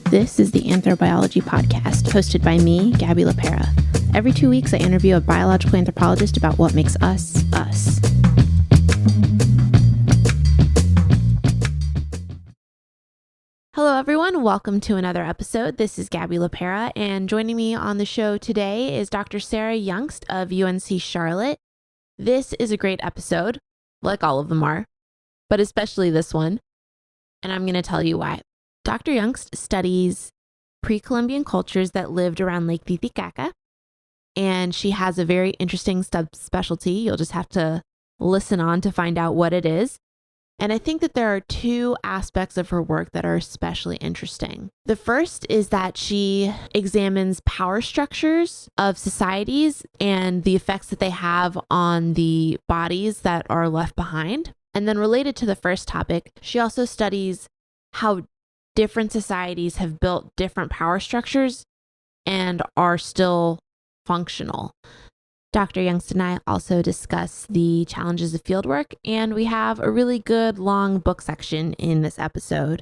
This is the Anthrobiology podcast, hosted by me, Gabby LaPera. Every 2 weeks, I interview a biological anthropologist about what makes us, us. Hello, everyone. Welcome to another episode. This is Gabby LaPera, and joining me on the show today is Dr. Sara Juengst of UNC Charlotte. This is a great episode, like all of them are, but especially this one, and I'm going to tell you why. Dr. Juengst studies pre-Columbian cultures that lived around Lake Titicaca, and she has a very interesting subspecialty. You'll just have to listen on to find out what it is. And I think that there are two aspects of her work that are especially interesting. The first is that she examines power structures of societies and the effects that they have on the bodies that are left behind. And then related to the first topic, she also studies how different societies have built different power structures and are still functional. Dr. Juengst and I also discuss the challenges of fieldwork, and we have a really good long book section in this episode.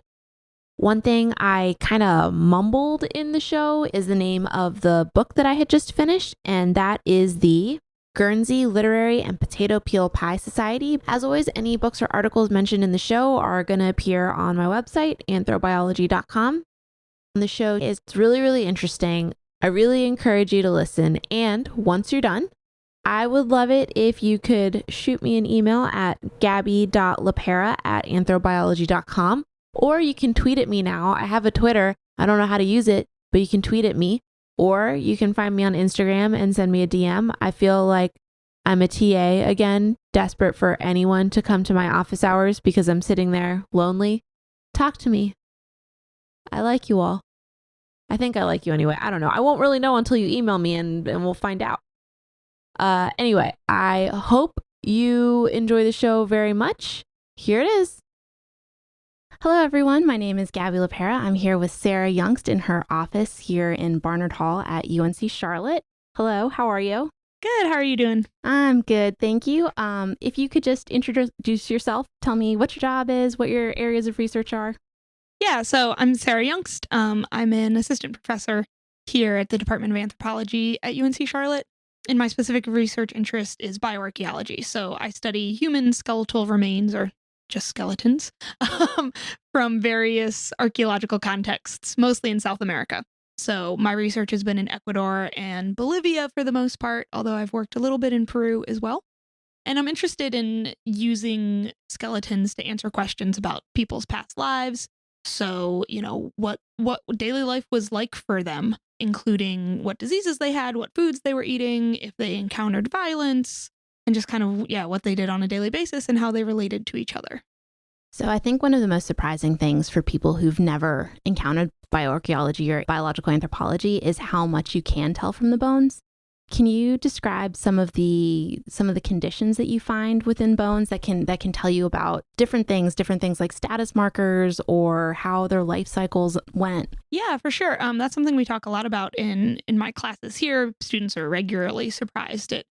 One thing I kind of mumbled in the show is the name of the book that I had just finished, and that is the Guernsey Literary and Potato Peel Pie Society. As always, any books or articles mentioned in the show are going to appear on my website, anthrobiology.com. The show is really, really interesting. I really encourage you to listen. And once you're done, I would love it if you could shoot me an email at gabby.lapera@anthrobiology.com, or you can tweet at me now. I have a Twitter. I don't know how to use it, but you can tweet at me. Or you can find me on Instagram and send me a DM. I feel like I'm a TA again, desperate for anyone to come to my office hours because I'm sitting there lonely. Talk to me. I like you all. I think I like you anyway. I don't know. I won't really know until you email me and we'll find out. Anyway, I hope you enjoy the show very much. Here it is. Hello, everyone. My name is Gabby LaPera. I'm here with Sara Juengst in her office here in Barnard Hall at UNC Charlotte. Hello, how are you? Good. How are you doing? I'm good, thank you. If you could just introduce yourself, tell me what your job is, what your areas of research are. Yeah, so I'm Sara Juengst. I'm an assistant professor here at the Department of Anthropology at UNC Charlotte, and my specific research interest is bioarchaeology. So I study human skeletal remains, or just skeletons, from various archaeological contexts, mostly in South America. So my research has been in Ecuador and Bolivia for the most part, although I've worked a little bit in Peru as well. And I'm interested in using skeletons to answer questions about people's past lives. So, what daily life was like for them, including what diseases they had, what foods they were eating, if they encountered violence, and just kind of, what they did on a daily basis and how they related to each other. So I think one of the most surprising things for people who've never encountered bioarchaeology or biological anthropology is how much you can tell from the bones. Can you describe some of the conditions that you find within bones that can tell you about different things like status markers or how their life cycles went? Yeah, for sure. That's something we talk a lot about in my classes here. Students are regularly surprised at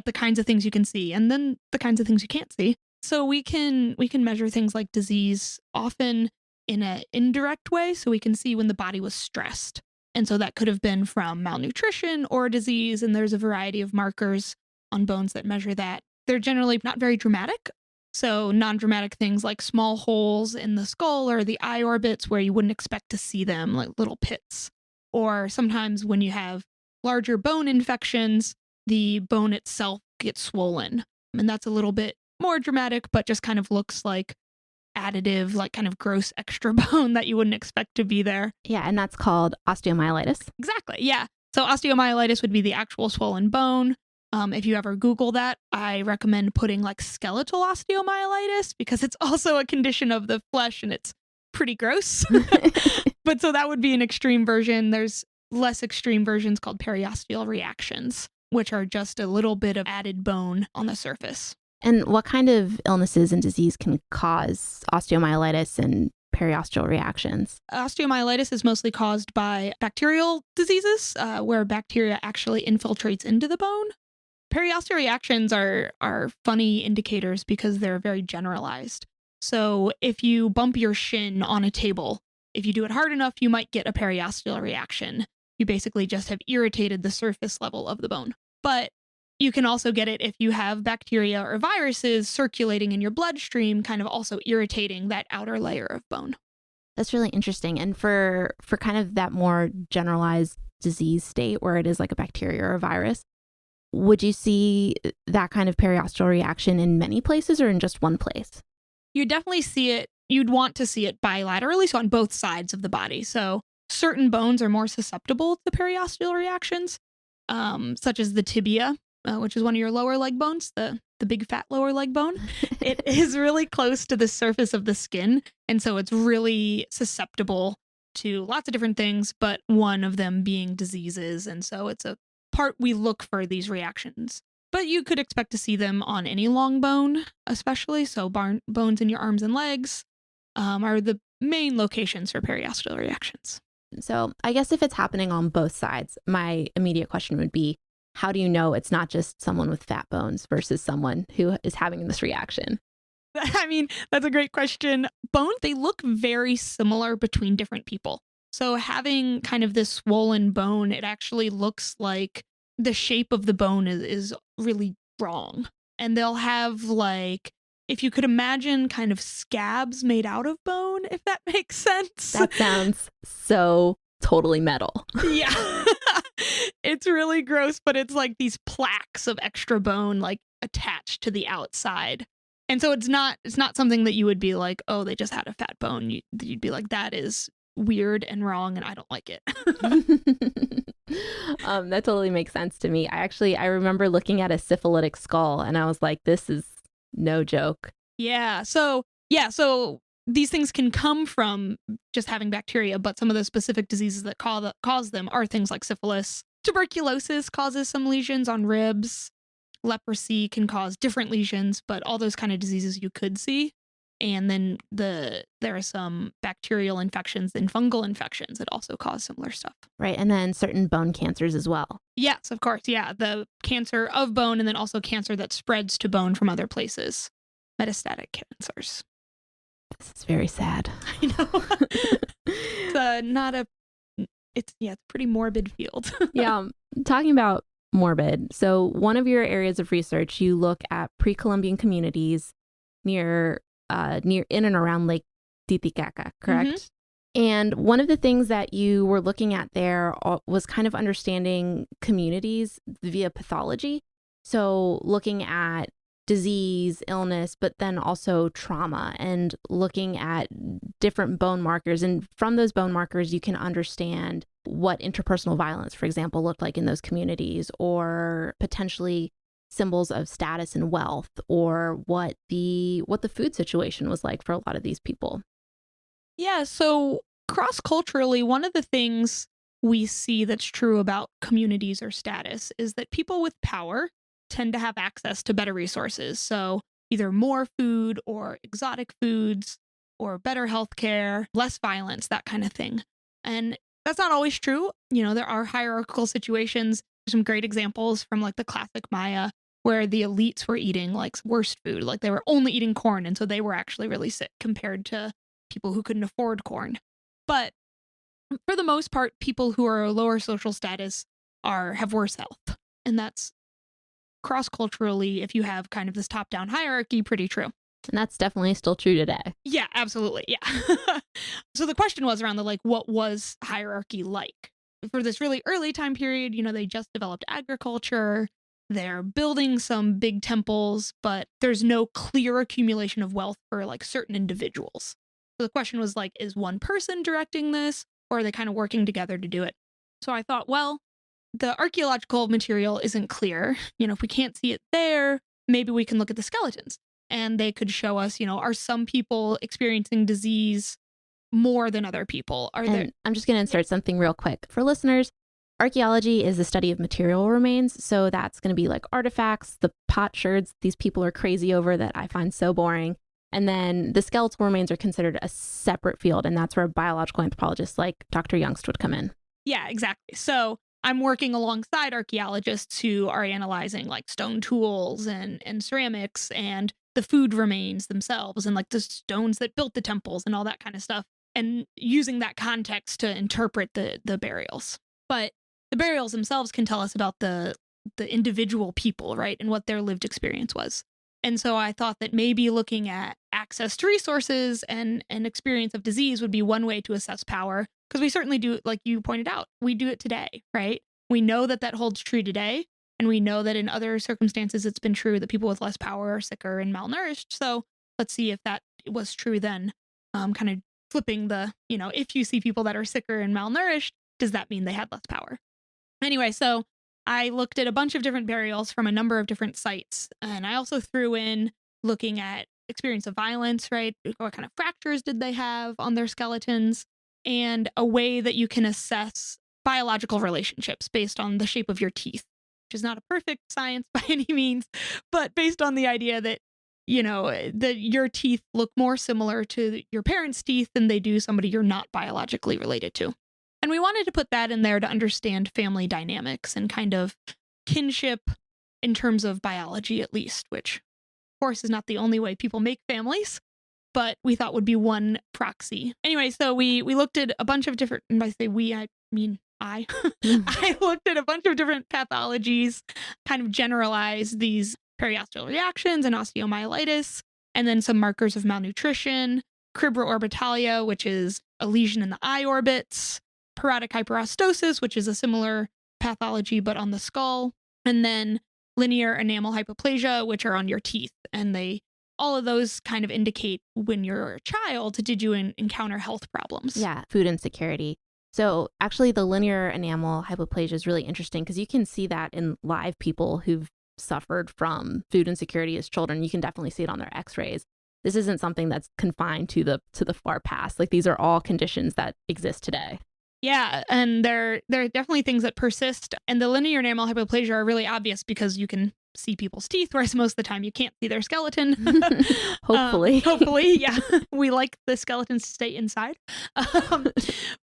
the kinds of things you can see and then the kinds of things you can't see. So we can measure things like disease often in an indirect way, so we can see when the body was stressed. And so that could have been from malnutrition or disease, and there's a variety of markers on bones that measure that. They're generally not very dramatic. So non-dramatic things like small holes in the skull or the eye orbits where you wouldn't expect to see them, like little pits. Or sometimes when you have larger bone infections, the bone itself gets swollen. And that's a little bit more dramatic, but just kind of looks like additive, like kind of gross extra bone that you wouldn't expect to be there. Yeah, and that's called osteomyelitis. Exactly, yeah. So osteomyelitis would be the actual swollen bone. If you ever Google that, I recommend putting like skeletal osteomyelitis because it's also a condition of the flesh and it's pretty gross. But so that would be an extreme version. There's less extreme versions called periosteal reactions, which are just a little bit of added bone on the surface. And what kind of illnesses and disease can cause osteomyelitis and periosteal reactions? Osteomyelitis is mostly caused by bacterial diseases, where bacteria actually infiltrates into the bone. Periosteal reactions are funny indicators because they're very generalized. So if you bump your shin on a table, if you do it hard enough, you might get a periosteal reaction. You basically just have irritated the surface level of the bone. But you can also get it if you have bacteria or viruses circulating in your bloodstream, kind of also irritating that outer layer of bone. That's really interesting. And for kind of that more generalized disease state where it is like a bacteria or a virus, would you see that kind of periosteal reaction in many places or in just one place? You definitely see it. You'd want to see it bilaterally, so on both sides of the body. So certain bones are more susceptible to periosteal reactions, such as the tibia, which is one of your lower leg bones, the big fat lower leg bone. It is really close to the surface of the skin, and so it's really susceptible to lots of different things, but one of them being diseases, and so it's a part we look for these reactions. But you could expect to see them on any long bone, especially, so bones in your arms and legs are the main locations for periosteal reactions. So I guess if it's happening on both sides, my immediate question would be, how do you know it's not just someone with fat bones versus someone who is having this reaction? I mean, that's a great question. Bones, they look very similar between different people. So having kind of this swollen bone, it actually looks like the shape of the bone is really wrong. And they'll have like, if you could imagine kind of scabs made out of bone, if that makes sense. That sounds so totally metal. Yeah. It's really gross, but it's like these plaques of extra bone like attached to the outside. And so it's not something that you would be like, oh, they just had a fat bone. You'd be like, that is weird and wrong and I don't like it. That totally makes sense to me. I remember looking at a syphilitic skull and I was like, this is no joke. Yeah. So these things can come from just having bacteria, but some of the specific diseases that cause them are things like syphilis. Tuberculosis causes some lesions on ribs. Leprosy can cause different lesions, but all those kind of diseases you could see. And then there are some bacterial infections and fungal infections that also cause similar stuff. Right. And then certain bone cancers as well. Yes, of course. Yeah. The cancer of bone and then also cancer that spreads to bone from other places. Metastatic cancers. This is very sad. I know. It's a pretty morbid field. Yeah. Talking about morbid. So one of your areas of research, you look at pre-Columbian communities near in and around Lake Titicaca, correct? Mm-hmm. And one of the things that you were looking at there was kind of understanding communities via pathology. So looking at disease, illness, but then also trauma and looking at different bone markers. And from those bone markers, you can understand what interpersonal violence, for example, looked like in those communities, or potentially symbols of status and wealth, or what the food situation was like for a lot of these people. Yeah, so cross-culturally, one of the things we see that's true about communities or status is that people with power tend to have access to better resources. So either more food or exotic foods or better healthcare, less violence, that kind of thing. And that's not always true. There are hierarchical situations. There's some great examples from like the classic Maya where the elites were eating like worst food, like they were only eating corn. And so they were actually really sick compared to people who couldn't afford corn. But for the most part, people who are lower social status have worse health. And that's cross-culturally, if you have kind of this top-down hierarchy, pretty true. And that's definitely still true today. Yeah, absolutely. Yeah. So the question was around what was hierarchy like? For this really early time period, they just developed agriculture. They're building some big temples, but there's no clear accumulation of wealth for like certain individuals. So the question was like, is one person directing this, or are they kind of working together to do it? So I thought, well, the archaeological material isn't clear. If we can't see it there, maybe we can look at the skeletons. And they could show us, are some people experiencing disease more than other people? I'm just going to insert something real quick. For listeners, archaeology is the study of material remains. So that's going to be like artifacts, the potsherds these people are crazy over that I find so boring. And then the skeletal remains are considered a separate field. And that's where biological anthropologists like Dr. Juengst would come in. Yeah, exactly. So I'm working alongside archaeologists who are analyzing like stone tools and ceramics and the food remains themselves and like the stones that built the temples and all that kind of stuff. and using that context to interpret the burials. But the burials themselves can tell us about the individual people, right, and what their lived experience was. And so I thought that maybe looking at access to resources and experience of disease would be one way to assess power, because we certainly do, like you pointed out, we do it today, right? We know that holds true today, and we know that in other circumstances it's been true that people with less power are sicker and malnourished. So let's see if that was true then, kind of flipping the, if you see people that are sicker and malnourished, does that mean they had less power? Anyway, so I looked at a bunch of different burials from a number of different sites. And I also threw in looking at experience of violence, right? What kind of fractures did they have on their skeletons? And a way that you can assess biological relationships based on the shape of your teeth, which is not a perfect science by any means, but based on the idea that, that your teeth look more similar to your parents' teeth than they do somebody you're not biologically related to. And we wanted to put that in there to understand family dynamics and kind of kinship in terms of biology, at least, which, of course, is not the only way people make families, but we thought would be one proxy. Anyway, so we looked at a bunch of different, and by say we, I mean I. I looked at a bunch of different pathologies, kind of generalized these periosteal reactions and osteomyelitis, and then some markers of malnutrition, cribra orbitalia, which is a lesion in the eye orbits, parodic hyperostosis, which is a similar pathology but on the skull, and then linear enamel hypoplasia, which are on your teeth. And all of those kind of indicate when you're a child, did you encounter health problems? Yeah, food insecurity. So actually the linear enamel hypoplasia is really interesting because you can see that in live people who've suffered from food insecurity as children. You can definitely see it on their x-rays. This isn't something that's confined to the far past. Like, these are all conditions that exist today. Yeah, and there are definitely things that persist. And the linear enamel hypoplasia are really obvious because you can see people's teeth, whereas most of the time you can't see their skeleton. Hopefully. Hopefully, yeah. We like the skeletons to stay inside.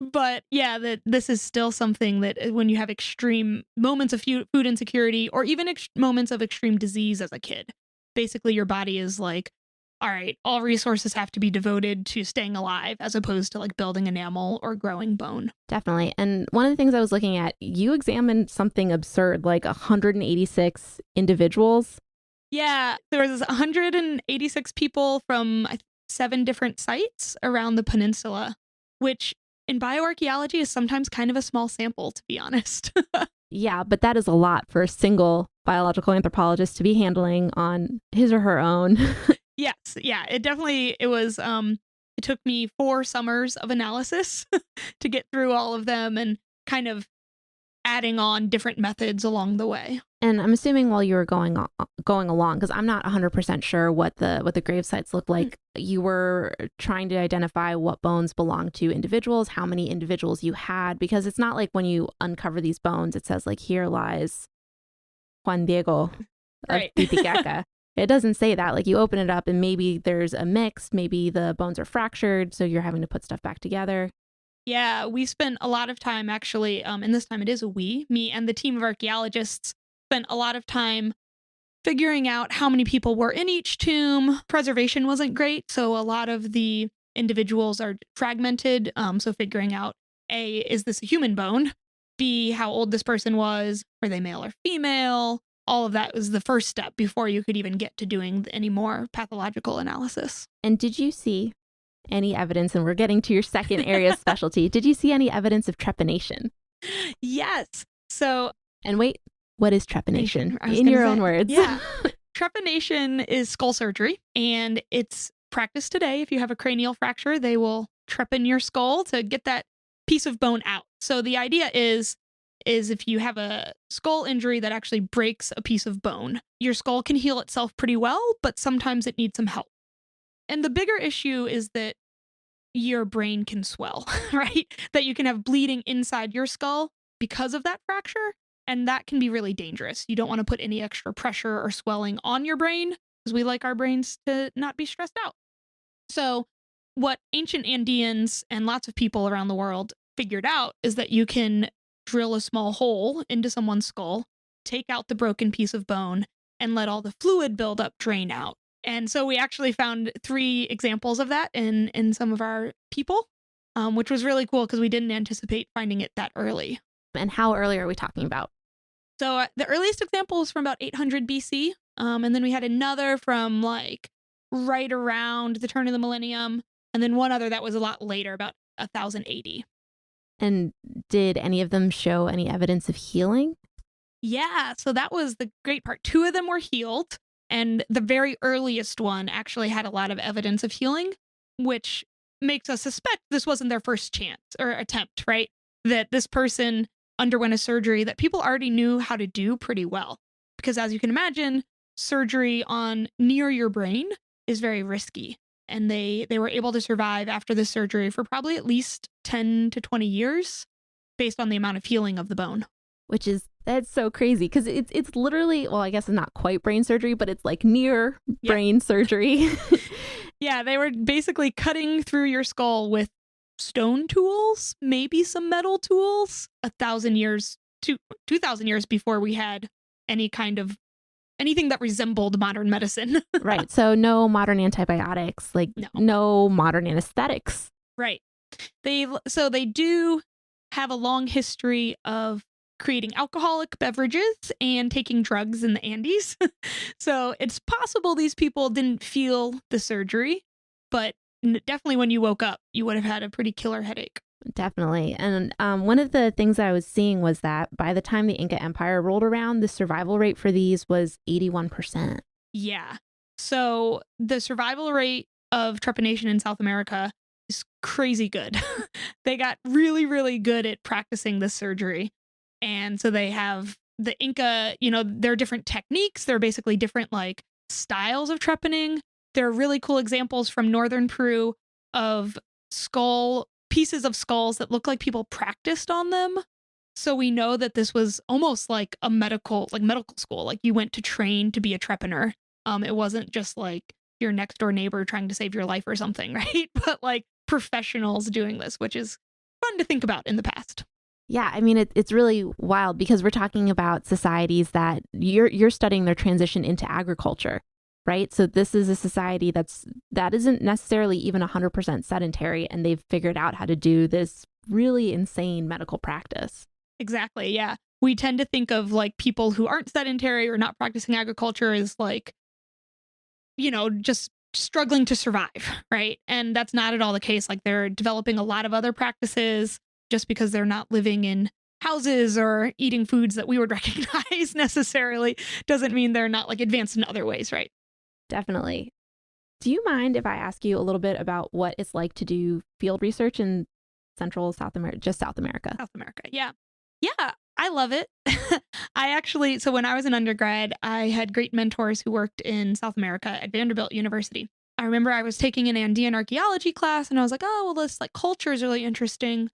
But yeah, this is still something that when you have extreme moments of food insecurity or even moments of extreme disease as a kid, basically your body is like, all right, all resources have to be devoted to staying alive as opposed to like building enamel or growing bone. Definitely. And one of the things I was looking at, you examined something absurd, like 186 individuals. Yeah, there was 186 people from 7 different sites around the peninsula, which in bioarchaeology is sometimes kind of a small sample, to be honest. Yeah, but that is a lot for a single biological anthropologist to be handling on his or her own. Yes, yeah, it was, it took me 4 summers of analysis to get through all of them and kind of adding on different methods along the way. And I'm assuming while you were going along, because I'm not 100% sure what the grave sites look like, you were trying to identify what bones belong to individuals, how many individuals you had, because it's not like when you uncover these bones, it says like, here lies Juan Diego of Titicaca. It doesn't say that. Like, you open it up and maybe there's a mix, maybe the bones are fractured, so you're having to put stuff back together. Yeah, we spent a lot of time actually, and this time it is me and the team of archaeologists spent a lot of time figuring out how many people were in each tomb. Preservation wasn't great, so a lot of the individuals are fragmented. So figuring out, A, is this a human bone? B, how old this person was? Were they male or female? All of that was the first step before you could even get to doing any more pathological analysis. And did you see any evidence, and we're getting to your second area of specialty, did you see any evidence of trepanation? Yes. So, and wait, what is trepanation? In your own words. Yeah. Trepanation is skull surgery, and it's practiced today. If you have a cranial fracture, they will trepan your skull to get that piece of bone out. So the idea is if you have a skull injury that actually breaks a piece of bone, your skull can heal itself pretty well, but sometimes it needs some help. And the bigger issue is that your brain can swell, right? That you can have bleeding inside your skull because of that fracture, and that can be really dangerous. You don't want to put any extra pressure or swelling on your brain because we like our brains to not be stressed out. So what ancient Andeans and lots of people around the world figured out is that you can drill a small hole into someone's skull, take out the broken piece of bone, and let all the fluid buildup drain out. And so we actually found 3 examples of that in some of our people. which was really cool because we didn't anticipate finding it that early. And how early are we talking about? So the earliest example is from about 800 BC. And then we had another from like right around the turn of the millennium. And then one other that was a lot later, about 1080. And did any of them show any evidence of healing? Yeah, so that was the great part. 2 of them were healed. And the very earliest one actually had a lot of evidence of healing, which makes us suspect this wasn't their first chance or attempt, right? That this person underwent a surgery that people already knew how to do pretty well. Because as you can imagine, surgery on near your brain is very risky. And they were able to survive after this surgery for probably at least 10 to 20 years based on the amount of healing of the bone. That's so crazy because it's literally, well, I guess it's not quite brain surgery, but it's like near brain surgery. Yeah, they were basically cutting through your skull with stone tools, maybe some metal tools, 2,000 years before we had anything that resembled modern medicine. Right. So no modern antibiotics, like no modern anesthetics. Right. They do have a long history of creating alcoholic beverages and taking drugs in the Andes. So it's possible these people didn't feel the surgery, but definitely when you woke up, you would have had a pretty killer headache. Definitely. And one of the things that I was seeing was that by the time the Inca Empire rolled around, the survival rate for these was 81%. Yeah. So the survival rate of trepanation in South America is crazy good. They got really, really good at practicing this surgery. And so they have the Inca, there are different techniques. There are basically different like styles of trepanning. There are really cool examples from northern Peru of pieces of skulls that look like people practiced on them. So we know that this was almost like a medical school. Like you went to train to be a trepanner. It wasn't just like your next door neighbor trying to save your life or something, right? But like professionals doing this, which is fun to think about in the past. Yeah, I mean, it's really wild because we're talking about societies that you're studying their transition into agriculture, right? So this is a society that isn't necessarily even 100% sedentary, and they've figured out how to do this really insane medical practice. Exactly, yeah. We tend to think of like people who aren't sedentary or not practicing agriculture as like, just struggling to survive, right? And that's not at all the case. Like they're developing a lot of other practices. Just because they're not living in houses or eating foods that we would recognize necessarily doesn't mean they're not like advanced in other ways, right? Definitely. Do you mind if I ask you a little bit about what it's like to do field research in South America? South America, yeah. Yeah, I love it. So when I was an undergrad, I had great mentors who worked in South America at Vanderbilt University. I remember I was taking an Andean archaeology class and I was like, oh, well, this like culture is really interesting.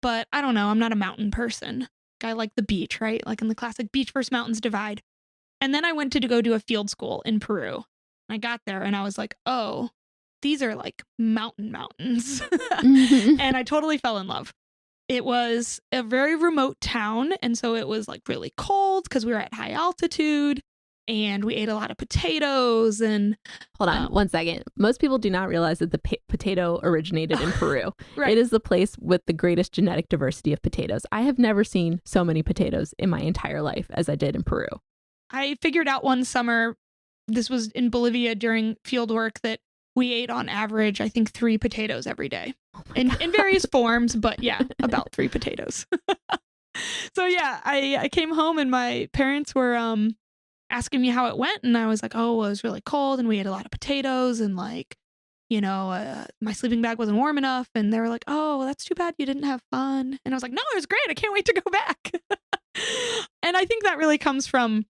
But I don't know, I'm not a mountain person. I like the beach, right? Like in the classic beach versus mountains divide. And then I went to go do a field school in Peru. I got there and I was like, oh, these are like mountains. And I totally fell in love. It was a very remote town. And so it was like really cold because we were at high altitude. And we ate a lot of potatoes and... Hold on 1 second. Most people do not realize that the potato originated in Peru. Right. It is the place with the greatest genetic diversity of potatoes. I have never seen so many potatoes in my entire life as I did in Peru. I figured out one summer, this was in Bolivia during field work, that we ate on average, I think 3 potatoes every day. In various forms, but yeah, about 3 potatoes. So yeah, I came home and my parents were... asking me how it went, and I was like, oh, well, it was really cold and we ate a lot of potatoes and like, my sleeping bag wasn't warm enough, and they were like, oh, well, that's too bad you didn't have fun. And I was like, no, it was great, I can't wait to go back. And I think that really comes from,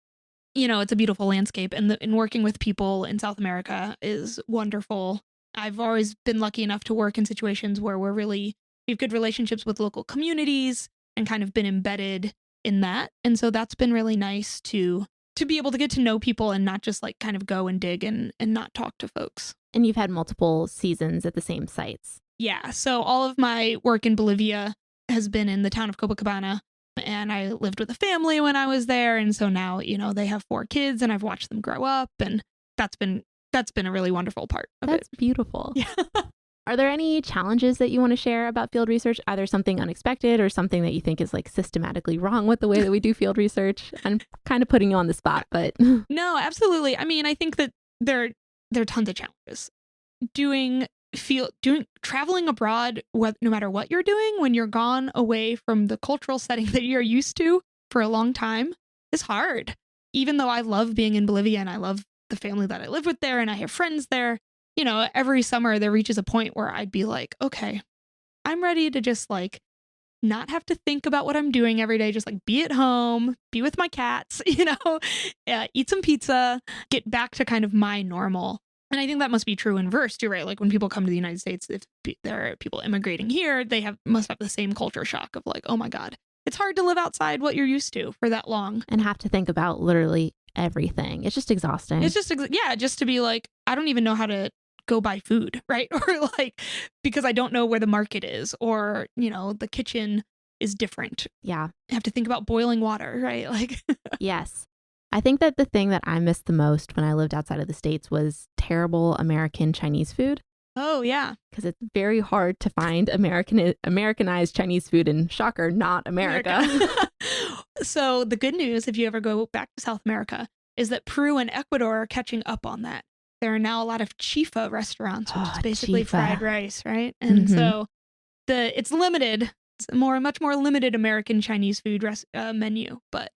it's a beautiful landscape, and working with people in South America is wonderful. I've always been lucky enough to work in situations where we have good relationships with local communities and kind of been embedded in that, and so that's been really nice to be able to get to know people and not just like kind of go and dig and not talk to folks. And you've had multiple seasons at the same sites. Yeah. So all of my work in Bolivia has been in the town of Copacabana, and I lived with a family when I was there. And so now, they have 4 kids and I've watched them grow up, and that's been a really wonderful part of it. That's beautiful. Yeah. Are there any challenges that you want to share about field research? Either something unexpected or something that you think is like systematically wrong with the way that we do field research? I'm kind of putting you on the spot, but No, absolutely. I mean, I think that there are tons of challenges. Traveling abroad, no matter what you're doing, when you're gone away from the cultural setting that you're used to for a long time, is hard. Even though I love being in Bolivia and I love the family that I live with there and I have friends there, every summer there reaches a point where I'd be like, okay, I'm ready to just like not have to think about what I'm doing every day, just like be at home, be with my cats, eat some pizza, get back to kind of my normal. And I think that must be true in verse too, right? Like when people come to the United States, if there are people immigrating here, they must have the same culture shock of like, oh my God, it's hard to live outside what you're used to for that long. And have to think about literally everything. It's just exhausting. It's just, just to be like, I don't even know how to go buy food, right? Or like, because I don't know where the market is, or, the kitchen is different. Yeah. I have to think about boiling water, right? Like, yes. I think that the thing that I missed the most when I lived outside of the States was terrible American Chinese food. Oh, yeah. Because it's very hard to find Americanized Chinese food in, shocker, not America. So the good news, if you ever go back to South America, is that Peru and Ecuador are catching up on that. There are now a lot of chifa restaurants, which is basically fried rice, right? And so it's limited. It's much more limited American Chinese food menu, but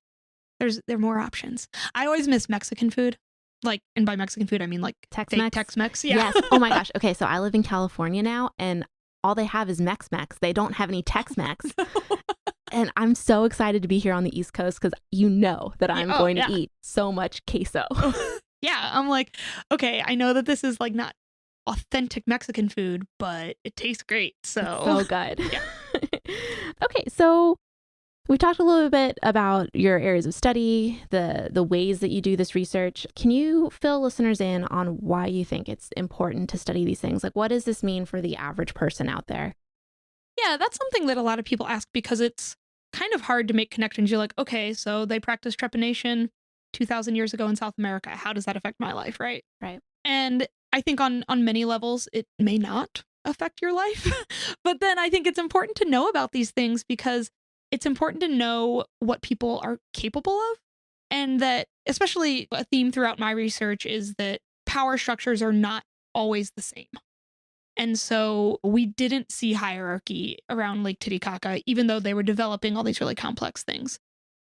there are more options. I always miss Mexican food. Like, and by Mexican food, I mean like Tex-Mex. Yeah. Yes. Oh my gosh. Okay. So I live in California now, and all they have is Mex-Mex. They don't have any Tex-Mex. And I'm so excited to be here on the East Coast because that I'm going to eat so much queso. Yeah. I'm like, okay, I know that this is like not authentic Mexican food, but it tastes great. So good. Yeah. Okay. So we talked a little bit about your areas of study, the ways that you do this research. Can you fill listeners in on why you think it's important to study these things? Like, what does this mean for the average person out there? Yeah, that's something that a lot of people ask because it's kind of hard to make connections. You're like, okay, so they practiced trepanation 2,000 years ago in South America. How does that affect my life, right? Right. And I think on many levels, it may not affect your life. But then I think it's important to know about these things because it's important to know what people are capable of. And that, especially a theme throughout my research, is that power structures are not always the same. And so we didn't see hierarchy around Lake Titicaca, even though they were developing all these really complex things.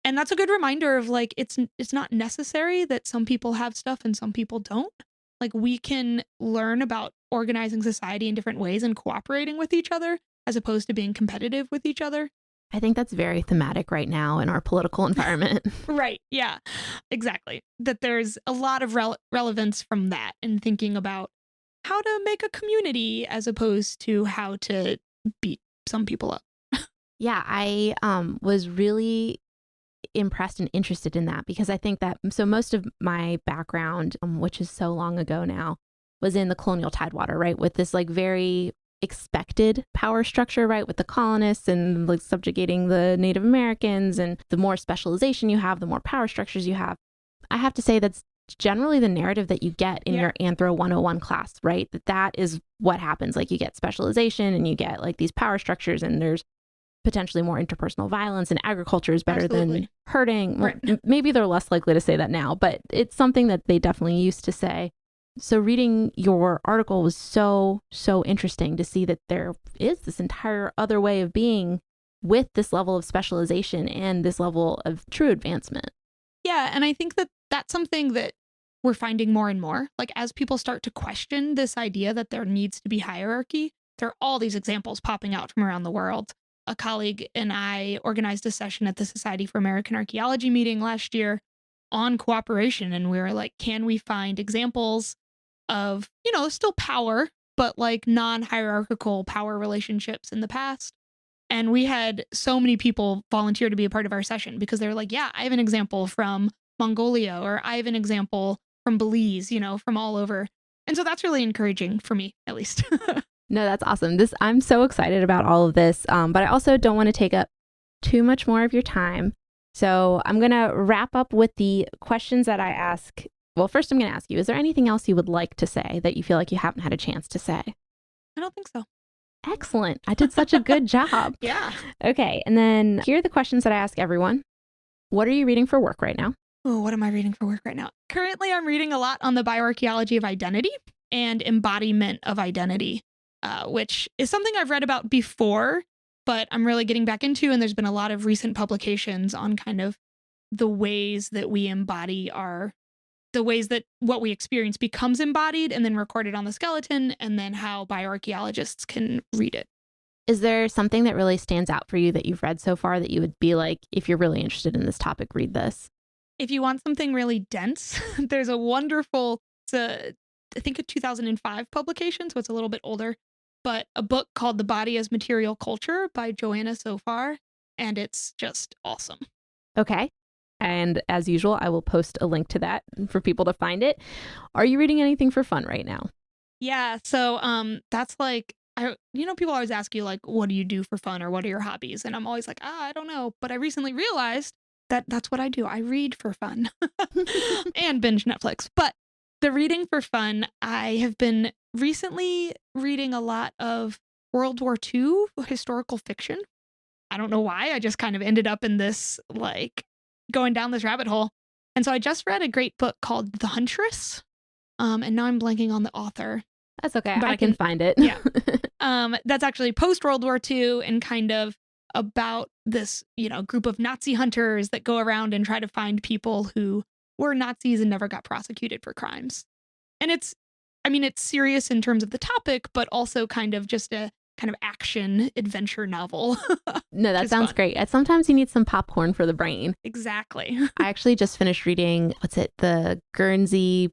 And that's a good reminder of like, it's not necessary that some people have stuff and some people don't. Like, we can learn about organizing society in different ways and cooperating with each other as opposed to being competitive with each other. I think that's very thematic right now in our political environment. Right. Yeah, exactly. That there's a lot of relevance from that and thinking about how to make a community as opposed to how to beat some people up. Yeah, I was really impressed and interested in that because I think that most of my background, which is so long ago now, was in the colonial tidewater, right? With this like very expected power structure, right? With the colonists and like subjugating the Native Americans, and the more specialization you have, the more power structures you have. I have to say that's generally the narrative that you get in your Anthro 101 class, right? That is what happens. Like, you get specialization and you get like these power structures, and there's potentially more interpersonal violence, and agriculture is better than herding. Well, maybe they're less likely to say that now, but it's something that they definitely used to say. So reading your article was so interesting to see that there is this entire other way of being with this level of specialization and this level of true advancement. Yeah, and I think that that's something that we're finding more and more. Like, as people start to question this idea that there needs to be hierarchy, there are all these examples popping out from around the world. A colleague and I organized a session at the Society for American Archaeology meeting last year on cooperation. And we were like, can we find examples of, still power, but like non-hierarchical power relationships in the past? And we had so many people volunteer to be a part of our session because they were like, yeah, I have an example from Mongolia, or I have an example from Belize, from all over. And so that's really encouraging for me, at least. No, that's awesome. I'm so excited about all of this, but I also don't want to take up too much more of your time. So I'm going to wrap up with the questions that I ask. Well, first I'm going to ask you, is there anything else you would like to say that you feel like you haven't had a chance to say? I don't think so. Excellent. I did such a good job. Yeah. Okay. And then here are the questions that I ask everyone. What are you reading for work right now? Oh, what am I reading for work right now? Currently, I'm reading a lot on the bioarchaeology of identity and embodiment of identity, which is something I've read about before, but I'm really getting back into. And there's been a lot of recent publications on kind of the ways that we embody the ways that what we experience becomes embodied and then recorded on the skeleton, and then how bioarchaeologists can read it. Is there something that really stands out for you that you've read so far that you would be like, if you're really interested in this topic, read this? If you want something really dense, there's a wonderful, I think a 2005 publication, so it's a little bit older, but a book called The Body as Material Culture by Joanna Sofar, and it's just awesome. Okay. And as usual, I will post a link to that for people to find it. Are you reading anything for fun right now? Yeah, so that's like, people always ask you, like, what do you do for fun or what are your hobbies? And I'm always like, I don't know. But I recently realized that that's what I do. I read for fun and binge Netflix. But the reading for fun, I have been recently reading a lot of World War II historical fiction. I don't know why. I just kind of ended up in this, like, going down this rabbit hole. And so I just read a great book called The Huntress. And now I'm blanking on the author. That's okay. But I can find it. Yeah. That's actually post World War II and kind of about this, group of Nazi hunters that go around and try to find people who were Nazis and never got prosecuted for crimes. And it's serious in terms of the topic, but also kind of just a kind of action adventure novel. No, that sounds great. Sometimes you need some popcorn for the brain. Exactly. I actually just finished reading, the Guernsey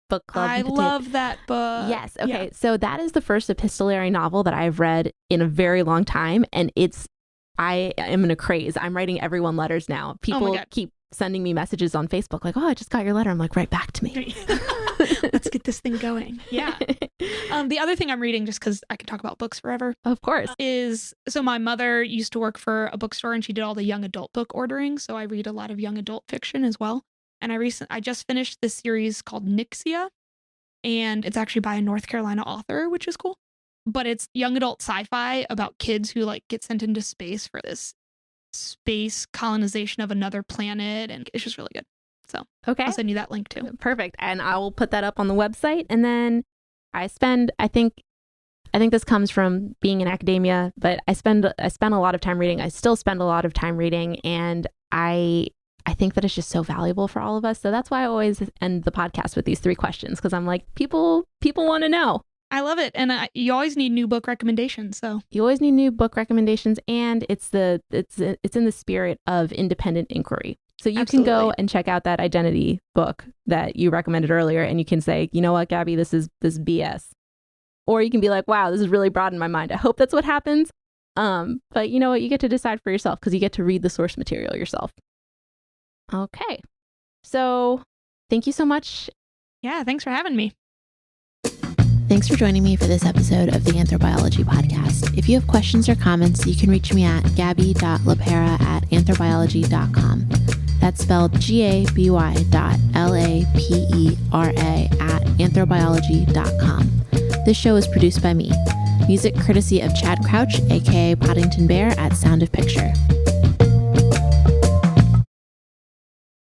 Book Club. I love that book. Yes. Okay. Yeah. So that is the first epistolary novel that I've read in a very long time. And I am in a craze. I'm writing everyone letters now. People keep sending me messages on Facebook like, oh, I just got your letter. I'm like, right back to me. Let's get this thing going. Yeah. The other thing I'm reading, just because I could talk about books forever. Of course. Is, so my mother used to work for a bookstore and she did all the young adult book ordering. So I read a lot of young adult fiction as well. And I just finished this series called Nixia. And it's actually by a North Carolina author, which is cool. But it's young adult sci-fi about kids who get sent into space for this space colonization of another planet. And it's just really good. So okay, I'll send you that link too. Perfect. And I will put that up on the website. And then I think this comes from being in academia, but I spend a lot of time reading. I still spend a lot of time reading. And I think that it's just so valuable for all of us. So that's why I always end the podcast with these 3 questions, because I'm like, people want to know. I love it. And you always need new book recommendations. So you always need new book recommendations. And it's in the spirit of independent inquiry. So you can go and check out that identity book that you recommended earlier. And you can say, you know what, Gabby, this is BS. Or you can be like, wow, this has really broadened my mind. I hope that's what happens. But you know what? You get to decide for yourself because you get to read the source material yourself. Okay. So thank you so much. Yeah, thanks for having me. Thanks for joining me for this episode of the Anthrobiology Podcast. If you have questions or comments, you can reach me at gabby.lapera@anthrobiology.com. That's spelled GABY.LAPERA@anthrobiology.com. This show is produced by me. Music courtesy of Chad Crouch, aka Poddington Bear at Sound of Picture.